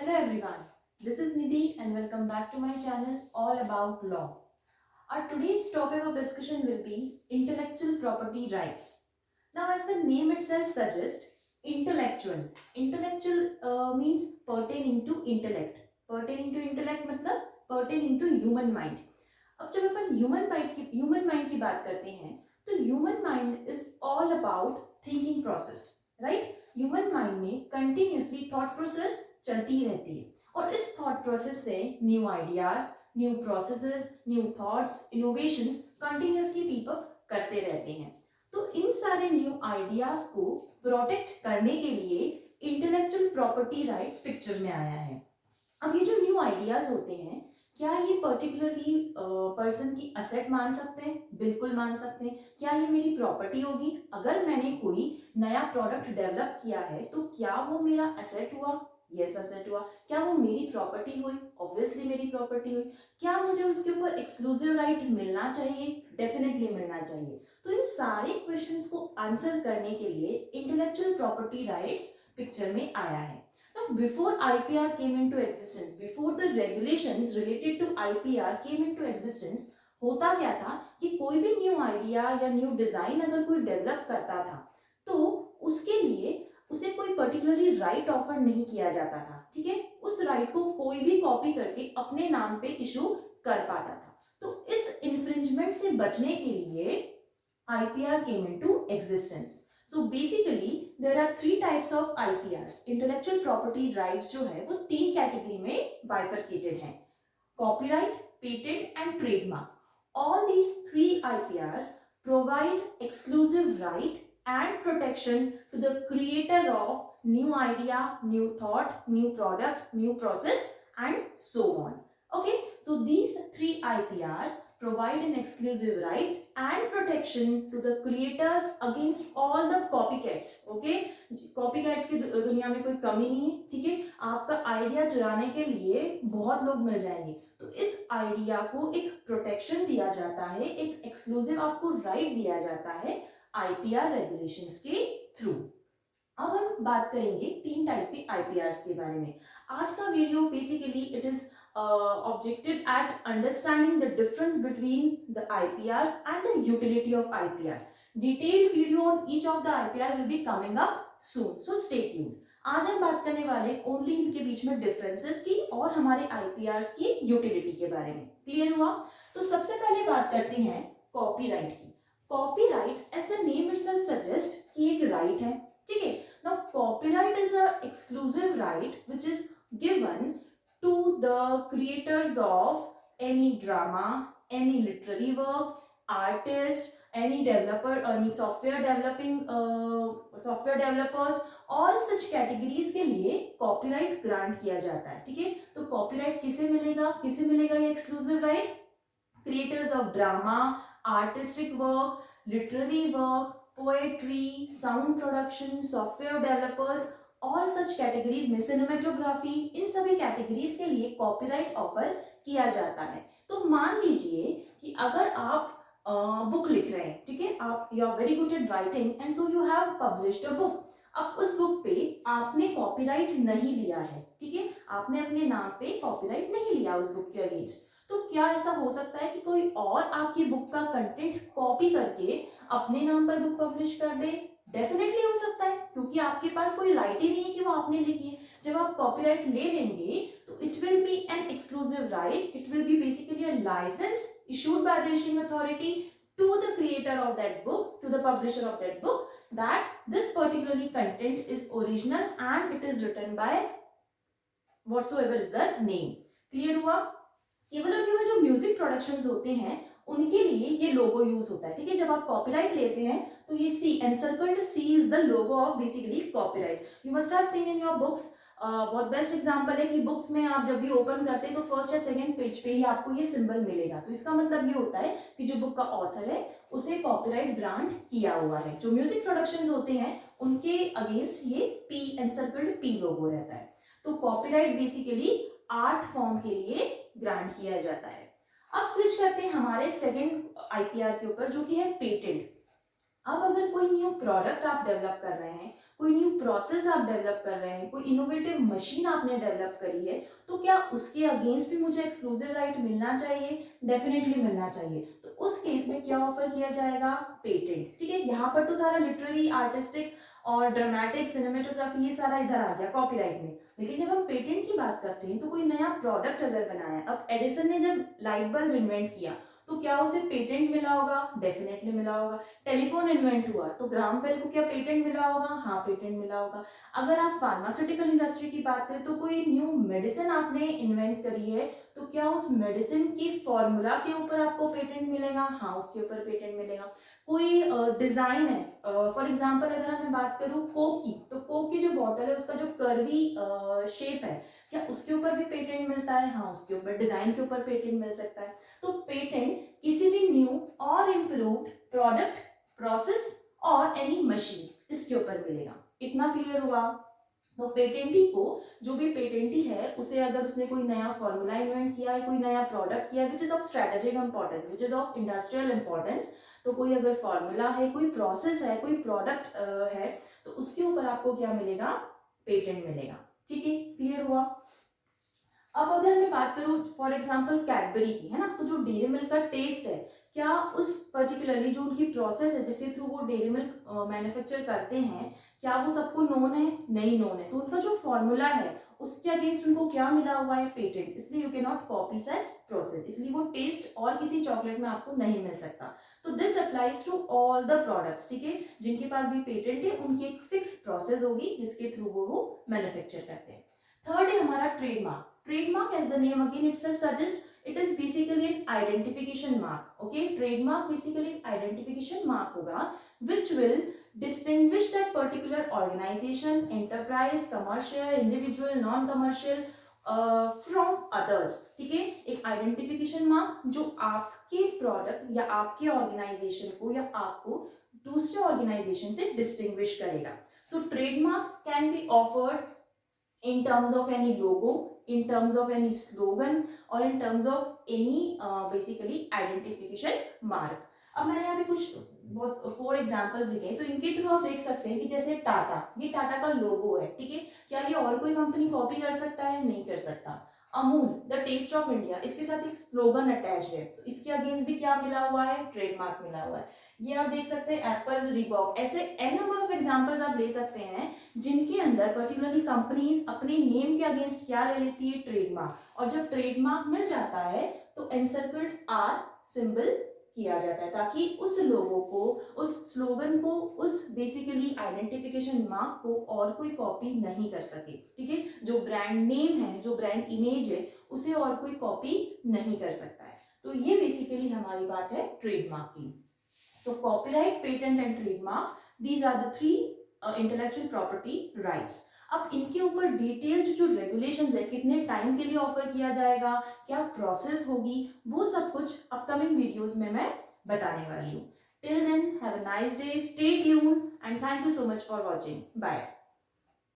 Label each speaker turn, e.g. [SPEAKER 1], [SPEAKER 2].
[SPEAKER 1] Hello everyone, this is Nidhi and welcome back to my channel all about law. Our today's topic of discussion will be intellectual property rights. Now as the name itself suggests, intellectual. Intellectual means pertaining to intellect. Pertaining to intellect मतलब pertaining to human mind. अब जब अपन human mind की बात करते हैं तो human mind is all about thinking process, right? Human mind में continuously thought process चलती रहती है और इस थॉट प्रोसेस से new ideas, new processes, new thoughts, innovations continuously pop up करते रहते हैं। तो इन सारे न्यू आइडियाज को प्रोटेक्ट करने के लिए इंटेलेक्चुअल प्रॉपर्टी राइट्स पिक्चर में आया है। अब ये जो न्यू आइडियाज होते हैं, क्या ये पर्टिकुलरली पर्सन की असेट मान सकते हैं? बिल्कुल मान सकते हैं। क्या ये मेरी प्रॉपर्टी होगी? अगर मैंने कोई नया प्रोडक्ट डेवलप किया है तो क्या वो मेरा असेट हुआ? यस, असेट हुआ। क्या वो मेरी प्रॉपर्टी हुई? ऑब्वियसली मेरी प्रॉपर्टी हुई। क्या मुझे उसके ऊपर एक्सक्लूसिव राइट मिलना चाहिए? डेफिनेटली मिलना चाहिए। तो इन सारे क्वेश्चंस को आंसर करने के लिए इंटेलेक्चुअल प्रॉपर्टी राइट्स पिक्चर में आया है। Now, before IPR came into existence, before the regulations related to IPR came into existence, होता क्या था कि कोई भी न्यू आइडिया या न्यू डिजाइन अगर कोई डेवलप करता था तो उसके लिए उसे कोई पर्टिकुलरली राइट ऑफर नहीं किया जाता था, ठीक है? उस राइट को कोई भी कॉपी करके अपने नाम पे इशू कर पाता था। तो इस इन्फ्रिंजमेंट से बचने के लिए IPR came into existence. So basically there are three types of IPRs. Intellectual property rights जो है वो तीन कैटेगरी में bifurcated हैं: copyright, patent and trademark. All these three IPRs provide exclusive right and protection to the creator of new idea, new thought, new product, new process and so on. Okay, so these three IPRs provide an exclusive right and protection to the creators against all the copycats. Okay, copycats की दुनिया में कोई कमी नहीं है, ठीक है? आपका आइडिया चुराने के लिए बहुत लोग मिल जाएंगे, तो इस आइडिया को एक प्रोटेक्शन दिया जाता है, एक एक्सक्लूसिव आपको राइट दिया जाता है आईपीआर रेगुलेशंस के थ्रू। अब हम बात करेंगे तीन टाइप के आईपीआर्स के बारे में। आज का video basically it is objected at understanding the difference between the IPRs and the utility of IPR. Detailed video on each of the IPR will be coming up soon, so stay tuned. आज हम बात करने वाले only इनके बीच में differences की और हमारे IPRs की यूटिलिटी के बारे में। क्लियर हुआ? तो सबसे पहले बात करते हैं कॉपीराइट की। Copyright as the name itself suggest कि एक राइट है, ठीक है? Now copyright is a exclusive right which is given to the creators of any drama, any literary work, artist, any developer, any software developers, all such categories के लिए copyright grant किया जाता है, ठीक है? तो copyright किसे मिलेगा? किसे मिलेगा ये exclusive right? Creators of drama, artistic work, literary work, poetry, sound production, software developers, और सच कैटेगरीज में सिनेमेटोग्राफी, इन सभी कैटेगरीज के लिए कॉपीराइट ऑफर किया जाता है। तो मान लीजिए कि अगर आप बुक लिख रहे हैं, ठीक है? आप you are very good at writing and so you have published a book. अब उस बुक पे आपने कॉपीराइट नहीं लिया है, ठीक है? आपने अपने नाम पे कॉपीराइट नहीं लिया उस बुक के अगेंस्ट, तो क्या ऐसा हो सकता है कि कोई और आपकी बुक का कंटेंट कॉपी करके अपने नाम पर बुक पब्लिश कर दे? डेफिनेटली हो सकता है, क्योंकि आपके पास कोई राइट ही नहीं है कि वो आपने लिखी है। जब आप कॉपीराइट ले लेंगे तो it will be an exclusive right, it will be basically a license issued by the issuing authority to the creator of that book, to the publisher of that book, that this particularly content is original and it is written by whatsoever is the name. Clear हुआ? केवल और केवल जो music productions होते हैं उनके लिए ये लोगो यूज होता है, ठीक है? जब आप कॉपीराइट लेते हैं तो ये C encircled C is the logo of basically copyright. You must have seen in your books. बहुत बेस्ट एग्जांपल है कि बुक्स में आप जब भी ओपन करते हैं तो फर्स्ट या सेकंड पेज पे ही आपको ये सिंबल मिलेगा। तो इसका मतलब ये होता है कि जो बुक का ऑथर है उसे कॉपीराइट ग्रांट किया हुआ है। जो म्यूजिक प्रोडक्शंस होते हैं उनके अगेंस्ट ये पी एनसर्कल्ड पी लोगो रहता है। तो कॉपीराइट बेसिकली आर्ट फॉर्म के लिए ग्रांट किया जाता है। अब स्विच करते हैं हमारे सेकंड आईपीआर के ऊपर, जो कि है पेटेंट। अब अगर कोई न्यू प्रोडक्ट आप डेवलप कर रहे हैं कोई न्यू प्रोसेस आप डेवलप कर रहे हैं, कोई इनोवेटिव मशीन आपने डेवलप करी है, तो क्या उसके अगेंस्ट भी मुझे एक्सक्लूसिव राइट मिलना चाहिए? डेफिनेटली मिलना चाहिए। तो उस केस में क्या ऑफर किया जाएगा? पेटेंट। ठीक है, यहाँ पर तो सारा लिटरेरी, आर्टिस्टिक और ड्रामेटिक, सिनेमेटोग्राफी, ये सारा इधर आ गया कॉपीराइट में। लेकिन जब हम पेटेंट की बात करते हैं तो कोई नया प्रोडक्ट अगर बनाया, अब एडिसन ने जब लाइट बल्ब इन्वेंट किया तो क्या उसे पेटेंट मिला होगा? डेफिनेटली मिला होगा। टेलीफोन इन्वेंट हुआ तो ग्राहम बेल को क्या पेटेंट मिला होगा? हाँ, पेटेंट मिला होगा। अगर आप फार्मास्यूटिकल इंडस्ट्री की बात करें तो कोई न्यू मेडिसिन आपने इन्वेंट करी है तो क्या उस मेडिसिन की फॉर्मूला के ऊपर आपको पेटेंट मिलेगा? हाँ, उसके ऊपर पेटेंट मिलेगा। कोई डिजाइन है, फॉर एग्जांपल अगर मैं बात करूं कोक की, तो कोक की जो बॉटल है उसका जो कर्वी शेप है, क्या उसके ऊपर भी पेटेंट मिलता है? हाँ, उसके ऊपर, डिजाइन के ऊपर पेटेंट मिल सकता है। तो पेटेंट किसी भी न्यू और इम्प्रूव्ड प्रोडक्ट, प्रोसेस और एनी मशीन, इसके ऊपर मिलेगा। इतना क्लियर हुआ? तो पेटेंटी को, जो भी पेटेंटी है उसे अगर उसने कोई नया फॉर्मूला इन्वेंट किया है, कोई नया प्रोडक्ट किया है which is of strategic importance, which is of industrial importance, तो कोई अगर फॉर्मूला है, कोई प्रोसेस है, कोई प्रोडक्ट है, तो उसके ऊपर आपको क्या मिलेगा? पेटेंट मिलेगा। ठीक है, क्लियर हुआ? अब अगर मैं बात करूं फॉर एग्जांपल कैडबरी की, है ना, तो जो डेयरी मिल्क का टेस्ट है, क्या उस पर्टिकुलरली जो उनकी प्रोसेस है जिसके थ्रू वो डेयरी मिल्क मैन्युफैक्चर करते हैं, क्या वो सबको नोन है? नहीं नोन है। तो उनका जो फॉर्मूला है उसके अगेंस्ट उनको क्या मिला हुआ है? पेटेंट। इसलिए you can not copy such process, इसलिए वो टेस्ट और किसी चॉकलेट में आपको नहीं मिल सकता। तो this applies to all the products. ठीक है, जिनके पास भी पेटेंट है उनकी एक फिक्स प्रोसेस होगी जिसके थ्रू वो मैन्युफैक्चर करते हैं। थर्ड है हमारा trademark. Trademark, as the name again itself suggests, it is basically an identification mark. Okay, trademark basically identification mark होगा which will distinguish that particular organization, enterprise, commercial, individual, non-commercial from others. ठीक है, एक identification mark जो आपके product या आपके organisation को या आपको दूसरे ऑर्गेनाइजेशन से डिस्टिंग्विश करेगा. So trademark can be offered in terms of any logo, in terms of any slogan or in terms of any basically identification mark. अब मैंने यहाँ पे कुछ बहुत 4 एग्जांपल्स दिखे, तो इनके थ्रू आप देख सकते हैं कि जैसे टाटा, ये टाटा का लोगो है। ठीक है, क्या ये और कोई कंपनी कॉपी कर सकता है? नहीं कर सकता। Amul, the taste of India, इसके साथ एक स्लोगन अटैच है, तो इसके अगेंस्ट भी क्या मिला हुआ है? ट्रेडमार्क मिला हुआ है। ये आप देख सकते हैं एप्पल, रिबॉक, ऐसे एन नंबर ऑफ एग्जांपल्स आप ले सकते हैं जिनके अंदर पर्टिकुलरली कंपनीज अपने नेम के अगेंस्ट क्या ले लेती है? ट्रेडमार्क। और जब ट्रेडमार्क मिल जाता है तो एनसर्कल्ड आर सिंबल किया जाता है ताकि उस लोगों को, उस स्लोगन को, उस बेसिकली आइडेंटिफिकेशन मार्क को और कोई कॉपी नहीं कर सके। ठीक है, जो ब्रांड नेम है, जो ब्रांड इमेज है, उसे और कोई कॉपी नहीं कर सकता है। तो ये बेसिकली हमारी बात है ट्रेडमार्क की। So copyright, patent and trademark, these are the 3 intellectual property rights. अब इनके ऊपर डिटेल्ड जो रेगुलेशंस है, कितने टाइम के लिए ऑफर किया जाएगा, क्या प्रोसेस होगी, वो सब कुछ अपकमिंग वीडियोस में मैं बताने वाली हूँ। Till then have a nice day, stay tuned and thank you so much for watching. Bye.